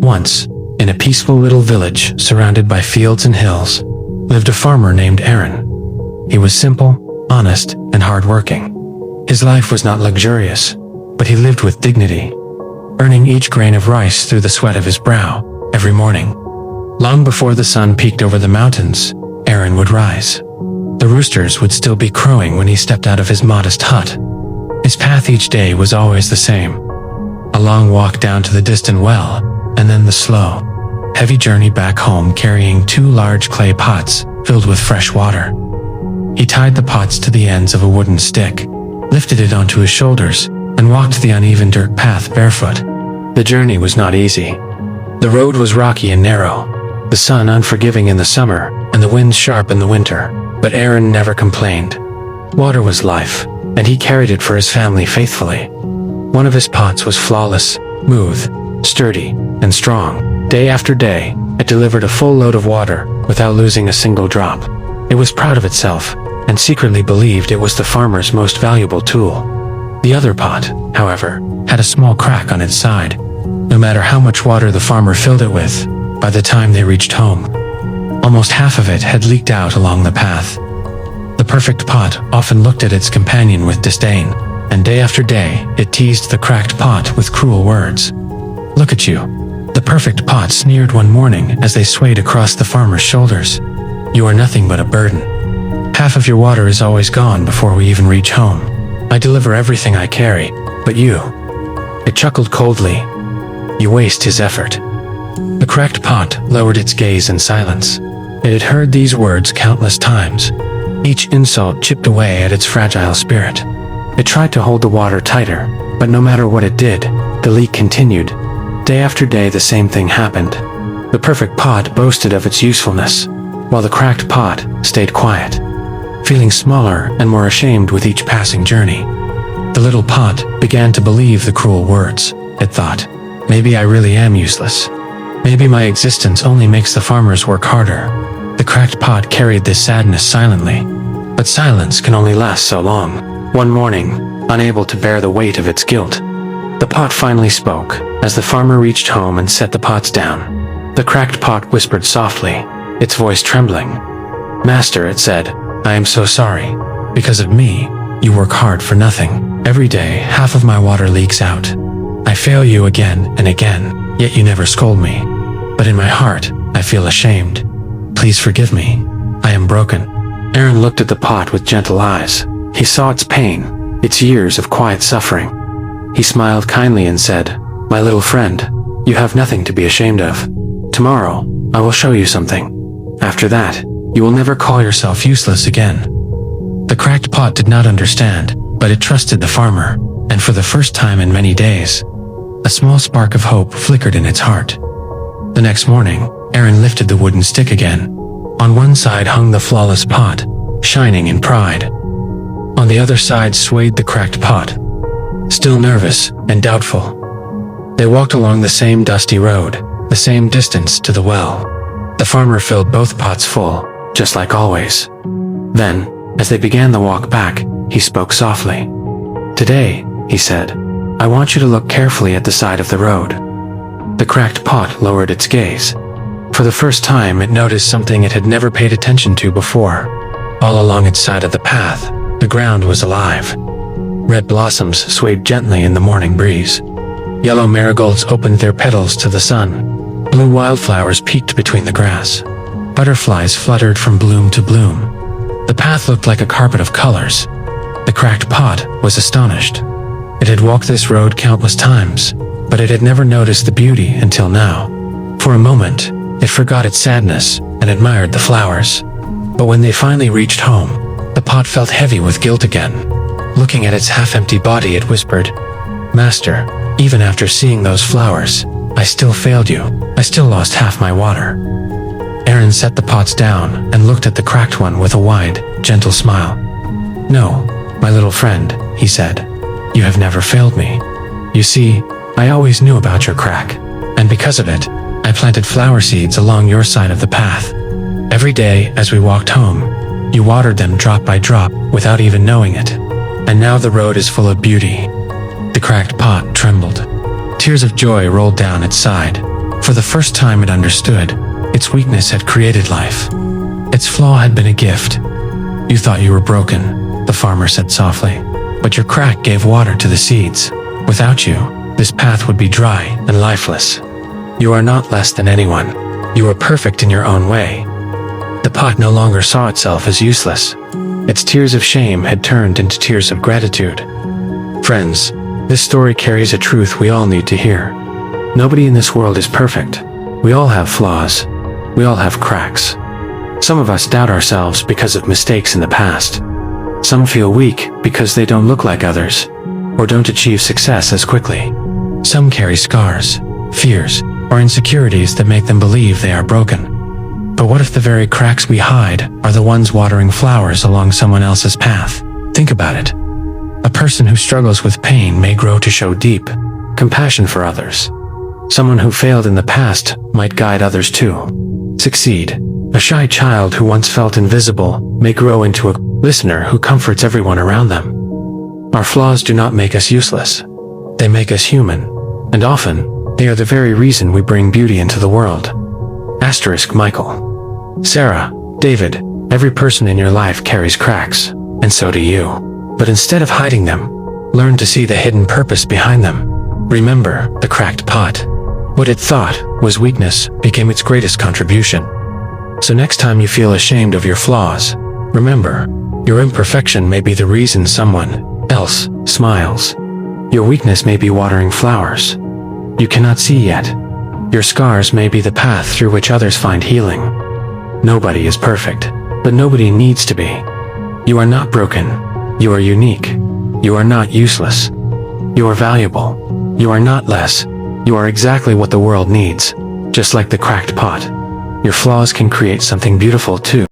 Once, in a peaceful little village surrounded by fields and hills, lived a farmer named Aaron. He was simple, honest, and hardworking. His life was not luxurious, but he lived with dignity, earning each grain of rice through the sweat of his brow every morning. Long before the sun peeked over the mountains, Aaron would rise. The roosters would still be crowing when he stepped out of his modest hut. His path each day was always the same: a long walk down to the distant well, and then the slow, heavy journey back home carrying 2 large clay pots filled with fresh water. He tied the pots to the ends of a wooden stick, lifted it onto his shoulders, and walked the uneven dirt path barefoot. The journey was not easy. The road was rocky and narrow, the sun unforgiving in the summer, and the winds sharp in the winter, but Aaron never complained. Water was life, and he carried it for his family faithfully. One of his pots was flawless, smooth, sturdy, and strong. Day after day, it delivered a full load of water without losing a single drop. It was proud of itself, and secretly believed it was the farmer's most valuable tool. The other pot, however, had a small crack on its side. No matter how much water the farmer filled it with, by the time they reached home, almost half of it had leaked out along the path. The perfect pot often looked at its companion with disdain, and day after day, it teased the cracked pot with cruel words. "Look at you," the perfect pot sneered one morning as they swayed across the farmer's shoulders. "You are nothing but a burden. Half of your water is always gone before we even reach home. I deliver everything I carry, but you..." It chuckled coldly. "You waste his effort." The cracked pot lowered its gaze in silence. It had heard these words countless times. Each insult chipped away at its fragile spirit. It tried to hold the water tighter, but no matter what it did, the leak continued. Day after day the same thing happened. The perfect pot boasted of its usefulness, while the cracked pot stayed quiet, feeling smaller and more ashamed with each passing journey. The little pot began to believe the cruel words. It thought, "Maybe I really am useless. Maybe my existence only makes the farmers work harder." The cracked pot carried this sadness silently, but silence can only last so long. One morning, unable to bear the weight of its guilt, the pot finally spoke as the farmer reached home and set the pots down. The cracked pot whispered softly, its voice trembling. "Master," it said, "I am so sorry. Because of me, you work hard for nothing. Every day, half of my water leaks out. I fail you again and again, yet you never scold me. But in my heart, I feel ashamed. Please forgive me. I am broken." Aaron looked at the pot with gentle eyes. He saw its pain, its years of quiet suffering. He smiled kindly and said, "My little friend, you have nothing to be ashamed of. Tomorrow, I will show you something. After that, you will never call yourself useless again." The cracked pot did not understand, but it trusted the farmer, and for the first time in many days, a small spark of hope flickered in its heart. The next morning, Aaron lifted the wooden stick again. On one side hung the flawless pot, shining in pride. On the other side swayed the cracked pot, still nervous and doubtful. They walked along the same dusty road, the same distance to the well. The farmer filled both pots full, just like always. Then, as they began the walk back, he spoke softly. "Today," he said, "I want you to look carefully at the side of the road." The cracked pot lowered its gaze. For the first time, it noticed something it had never paid attention to before. All along its side of the path, the ground was alive. Red blossoms swayed gently in the morning breeze. Yellow marigolds opened their petals to the sun. Blue wildflowers peeked between the grass. Butterflies fluttered from bloom to bloom. The path looked like a carpet of colors. The cracked pot was astonished. It had walked this road countless times, but it had never noticed the beauty until now. For a moment, it forgot its sadness and admired the flowers. But when they finally reached home, the pot felt heavy with guilt again. Looking at its half-empty body, it whispered, "Master, even after seeing those flowers, I still failed you. I still lost half my water." Aaron set the pots down and looked at the cracked one with a wide, gentle smile. "No, my little friend," he said, "you have never failed me. You see, I always knew about your crack, and because of it, I planted flower seeds along your side of the path. Every day as we walked home, you watered them drop by drop without even knowing it. And now the road is full of beauty." The cracked pot trembled. Tears of joy rolled down its side. For the first time it understood, its weakness had created life. Its flaw had been a gift. You thought you were broken, the farmer said softly, but your crack gave water to the seeds. Without you, this path would be dry and lifeless. You are not less than anyone. You are perfect in your own way. The pot no longer saw itself as useless. Its tears of shame had turned into tears of gratitude. Friends, this story carries a truth we all need to hear. Nobody in this world is perfect. We all have flaws. We all have cracks. Some of us doubt ourselves because of mistakes in the past. Some feel weak because they don't look like others, or don't achieve success as quickly. Some carry scars, fears, or insecurities that make them believe they are broken. But what if the very cracks we hide are the ones watering flowers along someone else's path? Think about it. A person who struggles with pain may grow to show deep compassion for others. Someone who failed in the past might guide others to succeed. A shy child who once felt invisible may grow into a listener who comforts everyone around them. Our flaws do not make us useless. They make us human, and often, they are the very reason we bring beauty into the world. Michael, Sarah, David, every person in your life carries cracks, and so do you. But instead of hiding them, learn to see the hidden purpose behind them. Remember the cracked pot. What it thought was weakness became its greatest contribution. So next time you feel ashamed of your flaws, remember, your imperfection may be the reason someone else smiles. Your weakness may be watering flowers you cannot see yet. Your scars may be the path through which others find healing. Nobody is perfect, but nobody needs to be. You are not broken. You are unique. You are not useless. You are valuable. You are not less. You are exactly what the world needs, just like the cracked pot. Your flaws can create something beautiful too.